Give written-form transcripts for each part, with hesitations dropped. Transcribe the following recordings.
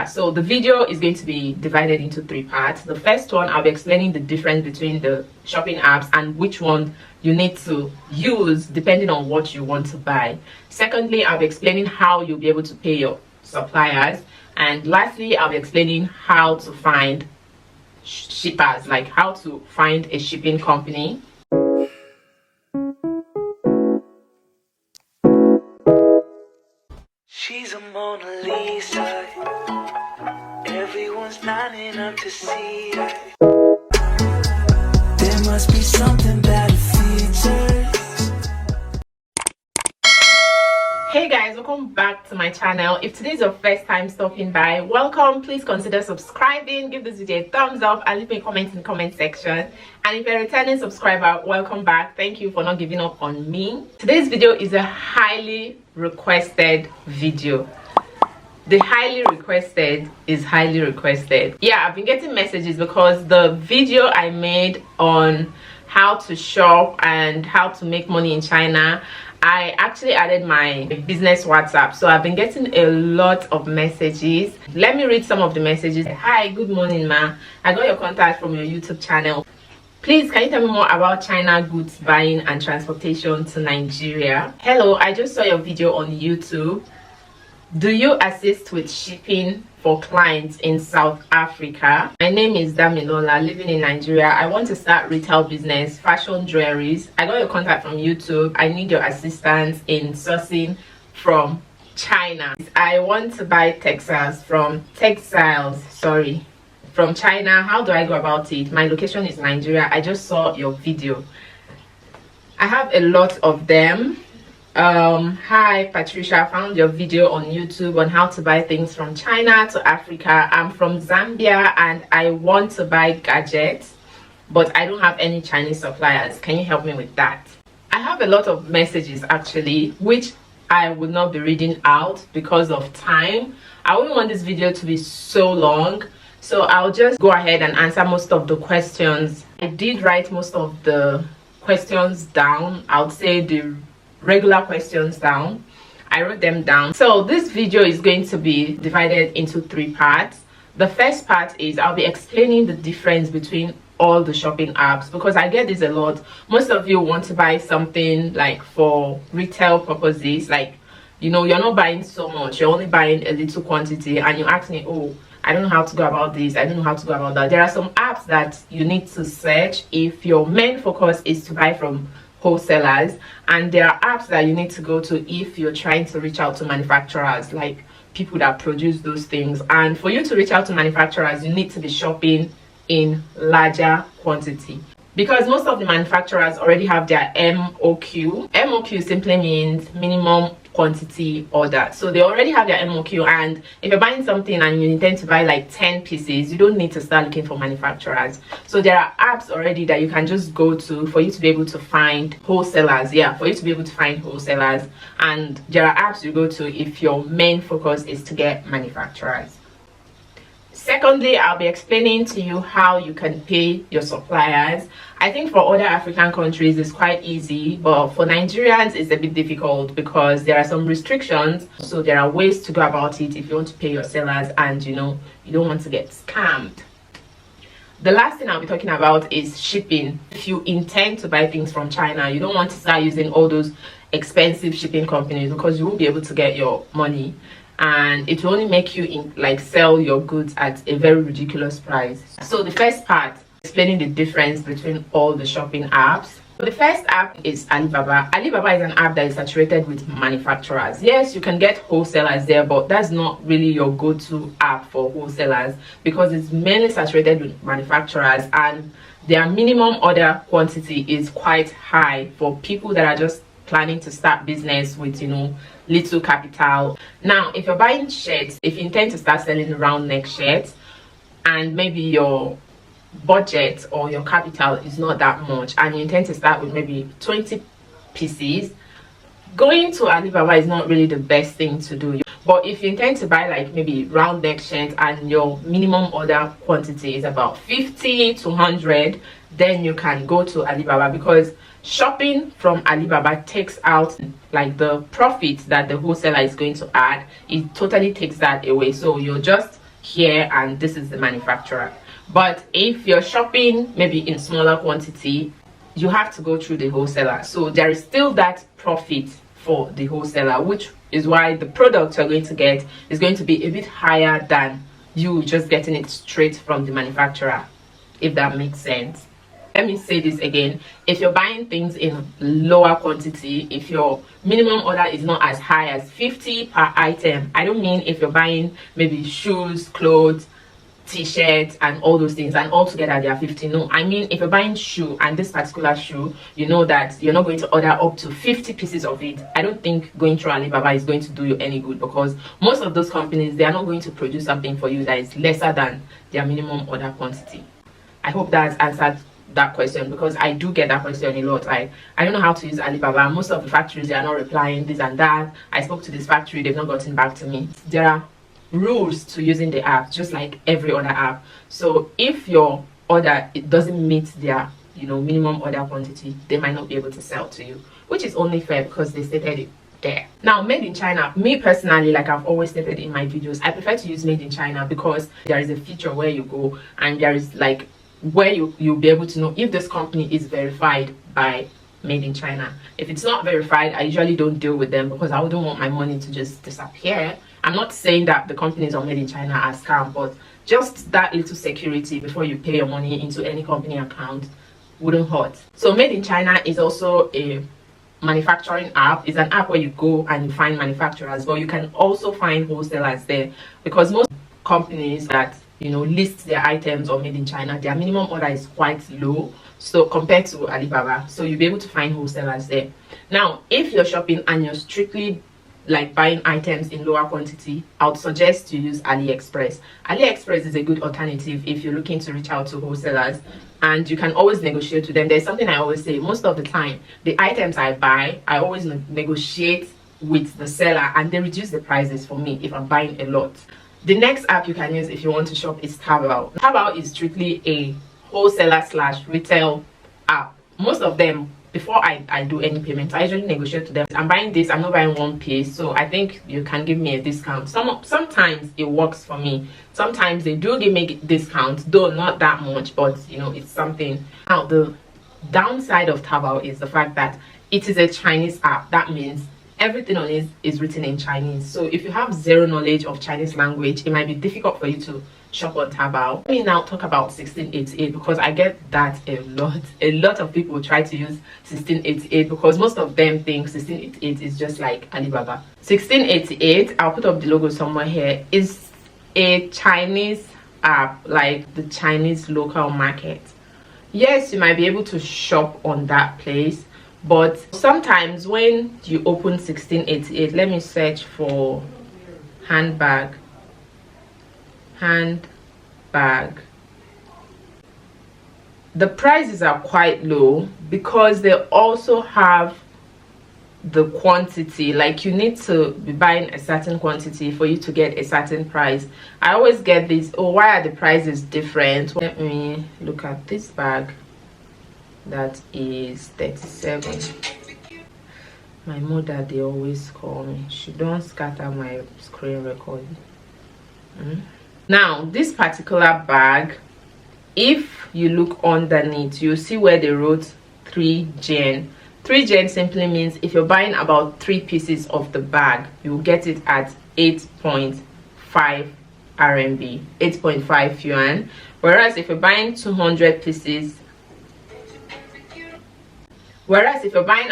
So the video is going to be divided into 3 parts. The first one, I'll be explaining the difference between the shopping apps and which one you need to use depending on what you want to buy. Secondly, I'll be explaining how you'll be able to pay your suppliers. And lastly, I'll be explaining how to find shippers, like how to find a shipping company. She's a Mona Lisa. Everyone's lining up to see her. There must be something about her features. Hey guys, welcome back to my channel. If today is your first time stopping by, welcome. Please consider subscribing, give this video a thumbs up, and leave me a comment in the comment section. And if you're a returning subscriber, welcome back. Thank you for not giving up on me. Today's video is a highly requested video. The highly requested is highly requested. Yeah, I've been getting messages because the video I made on how to shop and how to make money in China, I actually added my business WhatsApp, so I've been getting a lot of messages. Let me read some of the messages. Hi, good morning ma, I got your contact from your YouTube channel. Please, can you tell me more about China goods buying and transportation to Nigeria? Hello, I just saw your video on YouTube. Do you assist with shipping for clients in South Africa? My name is Damilola, living in Nigeria. I want to start retail business, fashion jewelries. I got your contact from YouTube. I need your assistance in sourcing from China. I want to buy textiles from China. How do I go about it? My location is Nigeria. I just saw your video. I have a lot of them. Hi Patricia, I found your video on YouTube on how to buy things from China to Africa. I'm from Zambia and I want to buy gadgets, but I don't have any Chinese suppliers. Can you help me with that? I have a lot of messages actually, which I would not be reading out because of time. I wouldn't want this video to be so long, so I'll just go ahead and answer most of the questions. I did write most of the questions down. I would say the regular questions down. I wrote them down. So this video is going to be divided into 3 parts. The first part is I'll be explaining the difference between all the shopping apps, because I get this a lot. Most of you want to buy something like for retail purposes, like, you know, you're not buying so much, you're only buying a little quantity, and you ask me, oh, I don't know how to go about this, I don't know how to go about that. There are some apps that you need to search if your main focus is to buy from wholesalers, and there are apps that you need to go to if you're trying to reach out to manufacturers, like people that produce those things. And for you to reach out to manufacturers, you need to be shopping in larger quantity, because most of the manufacturers already have their MOQ. MOQ simply means minimum quantity order. So they already have their MOQ, and if you're buying something and you intend to buy like 10 pieces, you don't need to start looking for manufacturers. So there are apps already that you can just go to for you to be able to find wholesalers. Yeah, for you to be able to find wholesalers. And there are apps you go to if your main focus is to get manufacturers. Secondly, I'll be explaining to you how you can pay your suppliers. I think for other African countries it's quite easy, but for Nigerians it's a bit difficult because there are some restrictions. So there are ways to go about it if you want to pay your sellers and you know you don't want to get scammed. The last thing I'll be talking about is shipping. If you intend to buy things from China, you don't want to start using all those expensive shipping companies, because you won't be able to get your money, and it will only make you sell your goods at a very ridiculous price. So the first part, explaining the difference between all the shopping apps. The first app is Alibaba. Alibaba is an app that is saturated with manufacturers. Yes, you can get wholesalers there, but that's not really your go-to app for wholesalers, because it's mainly saturated with manufacturers and their minimum order quantity is quite high for people that are just planning to start business with, you know, little capital. Now, if you're buying shirts, if you intend to start selling round neck shirts and maybe your budget or your capital is not that much and you intend to start with maybe 20 pieces, going to Alibaba is not really the best thing to do. But if you intend to buy like maybe round neck shirts and your minimum order quantity is about 50 to 100, then you can go to Alibaba, because shopping from Alibaba takes out like the profit that the wholesaler is going to add. It totally takes that away. So you're just here and this is the manufacturer. But if you're shopping maybe in smaller quantity, you have to go through the wholesaler. So there is still that profit for the wholesaler, which is why the product you're going to get is going to be a bit higher than you just getting it straight from the manufacturer, if that makes sense. Let me say this again. If you're buying things in lower quantity, if your minimum order is not as high as 50 per item, I don't mean if you're buying maybe shoes, clothes, t-shirts and all those things and all together they are 50. No, I mean if you're buying shoe and this particular shoe, you know that you're not going to order up to 50 pieces of it. I don't think going through Alibaba is going to do you any good, because most of those companies, they are not going to produce something for you that is lesser than their minimum order quantity. I hope that's answered that question, because I do get that question a lot. I don't know how to use Alibaba. Most of the factories, they are not replying, this and that. I spoke to this factory, they've not gotten back to me. There are rules to using the app, just like every other app. So if your order, it doesn't meet their minimum order quantity, they might not be able to sell to you, which is only fair because they stated it there. Now, made in China, me personally, like I've always stated in my videos, I prefer to use made in China because there is a feature where you go and there is like where you'll be able to know if this company is verified by made in China. If it's not verified, I usually don't deal with them because I wouldn't want my money to just disappear. I'm not saying that the companies on made in China are scam, but just that little security before you pay your money into any company account wouldn't hurt. So made in China is also a manufacturing app. It's an app where you go and you find manufacturers, but you can also find wholesalers there, because most companies that list their items on made in China, their minimum order is quite low, so compared to Alibaba, so you'll be able to find wholesalers there. Now, if you're shopping and you're strictly like buying items in lower quantity, I would suggest you use AliExpress. AliExpress is a good alternative if you're looking to reach out to wholesalers, and you can always negotiate with them. There's something I always say, most of the time the items I buy, I always negotiate with the seller and they reduce the prices for me if I'm buying a lot. The next app you can use if you want to shop is Taobao. Taobao is strictly a wholesaler / retail app. Most of them, before I do any payment, I usually negotiate to them. I'm buying this, I'm not buying one piece, so I think you can give me a discount. Sometimes it works for me. Sometimes they do give me discounts, though not that much, but it's something. Now, the downside of Taobao is the fact that it is a Chinese app. That means everything on it is written in Chinese. So if you have zero knowledge of Chinese language, it might be difficult for you to shop on Taobao. Let me now talk about 1688, because I get that a lot. A lot of people try to use 1688 because most of them think 1688 is just like Alibaba. 1688, I'll put up the logo somewhere here, is a Chinese app, like the Chinese local market. Yes, you might be able to shop on that place, but sometimes when you open 1688, let me search for handbag, the prices are quite low because they also have the quantity. Like you need to be buying a certain quantity for you to get a certain price. I always get this, oh, why are the prices different? Let me look at this bag that is 37. My mother, they always call me, she don't scatter my screen recording. Now, this particular bag, if you look underneath, you see where they wrote 3 gen. 3 gen simply means if you're buying about 3 pieces of the bag, you'll get it at 8.5 RMB, 8.5 yuan. Whereas if you're buying 200 pieces, if you're buying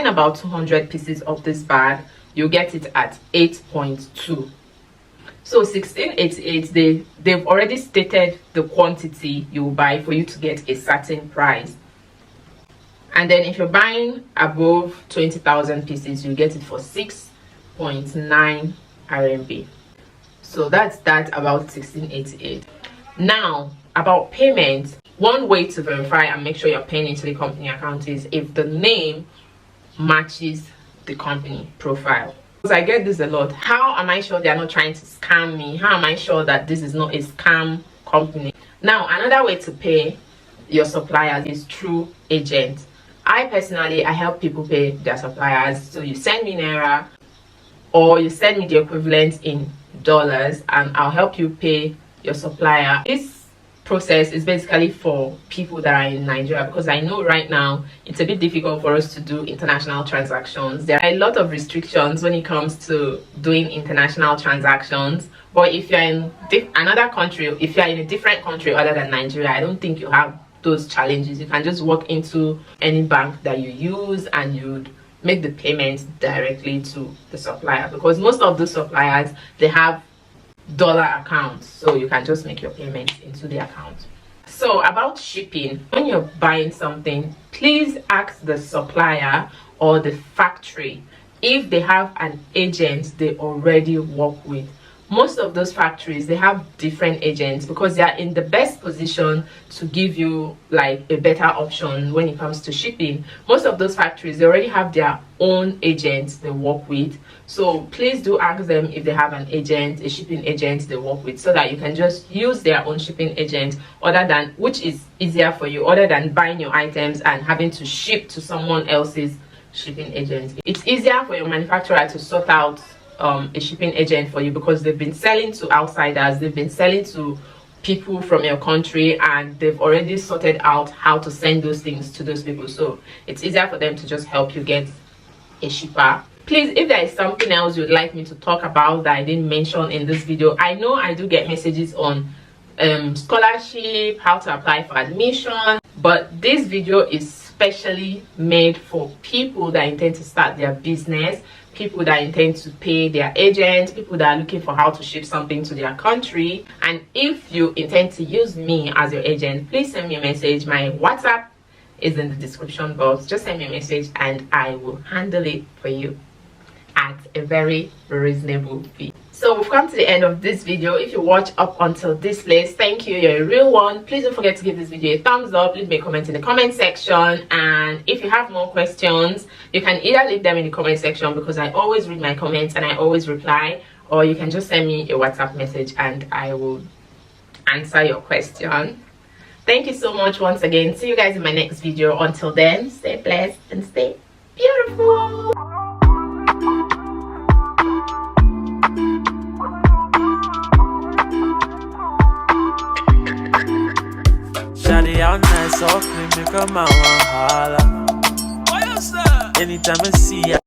about 200 pieces of this bag, you'll get it at 8.2. So 1688, they've already stated the quantity you will buy for you to get a certain price. And then if you're buying above 20,000 pieces, you get it for 6.9 RMB. So that's that about 1688. Now, about payment, one way to verify and make sure you're paying into the company account is if the name matches the company profile. Because I get this a lot. How am I sure they are not trying to scam me? How am I sure that this is not a scam company? Now, another way to pay your suppliers is through agents. I personally, I help people pay their suppliers. So you send me Naira or you send me the equivalent in dollars, and I'll help you pay your supplier. This process is basically for people that are in Nigeria, because I know right now it's a bit difficult for us to do international transactions. There are a lot of restrictions when it comes to doing international transactions, but if you're in another country, if you're in a different country other than Nigeria, I don't think you have those challenges. You can just walk into any bank that you use and you'd make the payment directly to the supplier, because most of the suppliers, they have dollar accounts, so you can just make your payments into the account. So about shipping, when you're buying something, please ask the supplier or the factory if they have an agent they already work with. Most of those factories, they have different agents because they are in the best position to give you like a better option when it comes to shipping. Most of those factories, they already have their own agents they work with. So please do ask them if they have an agent, a shipping agent they work with, so that you can just use their own shipping agent, which is easier for you, other than buying your items and having to ship to someone else's shipping agent. It's easier for your manufacturer to sort out a shipping agent for you, because they've been selling to outsiders, they've been selling to people from your country, and they've already sorted out how to send those things to those people. So it's easier for them to just help you get a shipper. Please, if there is something else you'd like me to talk about that I didn't mention in this video, I know I do get messages on scholarship, how to apply for admission, but this video is specially made for people that intend to start their business, people that intend to pay their agent, people that are looking for how to ship something to their country. And if you intend to use me as your agent, please send me a message. My WhatsApp is in the description box. Just send me a message and I will handle it for you at a very reasonable fee. So we've come to the end of this video. If you watch up until this place, thank you, you're a real one. Please don't forget to give this video a thumbs up, leave me a comment in the comment section, and if you have more questions, you can either leave them in the comment section, because I always read my comments and I always reply, or you can just send me a WhatsApp message and I will answer your question. Thank you so much once again. See you guys in my next video. Until then, stay blessed and stay beautiful. Shawty out nice, so clean, make a man want holla. Anytime I see ya.